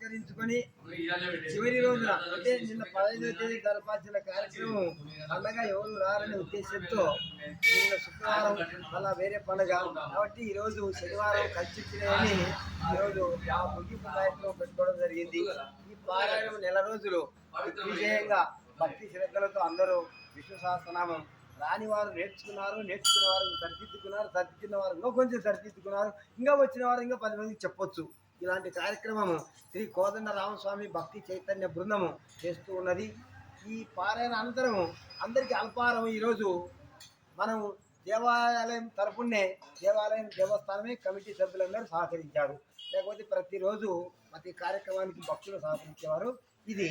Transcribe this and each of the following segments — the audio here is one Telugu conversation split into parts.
పురస్కరించుకొని చివరి రోజున అంటే నిన్న 15వ తేదీ జరపాల్సిన కార్యక్రమం పండగ ఎవరు రారనే ఉద్దేశంతో నిన్న శుక్రవారం మళ్ళా వేరే పండుగ కాబట్టి ఈరోజు శనివారం కలిసిచ్చినాయని ఈరోజు ఆ ముగింపు కార్యక్రమం పెట్టుకోవడం జరిగింది. ఈ పారాయణం నెల రోజులు విజయంగా భక్తి శ్రద్ధలతో అందరూ విష్ణు సహస్రనామం రాని వారు నేర్చుకున్న వారు సరిదిద్దుకున్న వారు ఇంకా కొంచెం సరిదిద్దుకున్నారు, ఇంకా వచ్చిన వారు ఇంకా 10 మందికి చెప్పొచ్చు. ఇలాంటి కార్యక్రమము శ్రీ కోదండ రామస్వామి భక్తి చైతన్య బృందము చేస్తూ ఉన్నది. ఈ పారాయణ అనంతరము అందరికీ అల్పాహారం ఈరోజు మనం దేవాలయం తరపునే దేవస్థానమే కమిటీ సభ్యులందరూ సహకరించారు. లేకపోతే ప్రతిరోజు ప్రతి కార్యక్రమానికి భక్తులు సహకరించేవారు. ఇది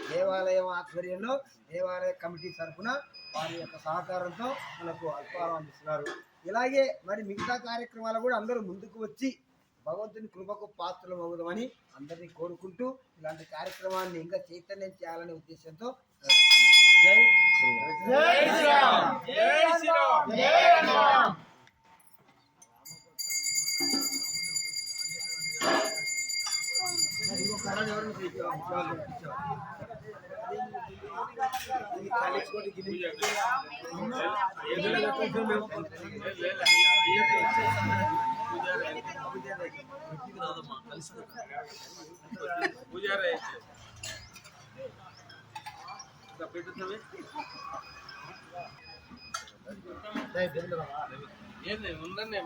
దేవాలయం ఆధ్వర్యంలో దేవాలయ కమిటీ తరఫున వారి యొక్క సహకారంతో మనకు అల్పాహారం అందిస్తున్నారు. ఇలాగే మరి మిగతా కార్యక్రమాలు కూడా అందరూ ముందుకు వచ్చి భగవంతుని కృపకు పాత్రలు అవుదామని అందరినీ కోరుకుంటూ ఇలాంటి కార్యక్రమాన్ని ఇంకా చైతన్యం చేయాలనే ఉద్దేశంతో జై శ్రీరామ్. ఉందండి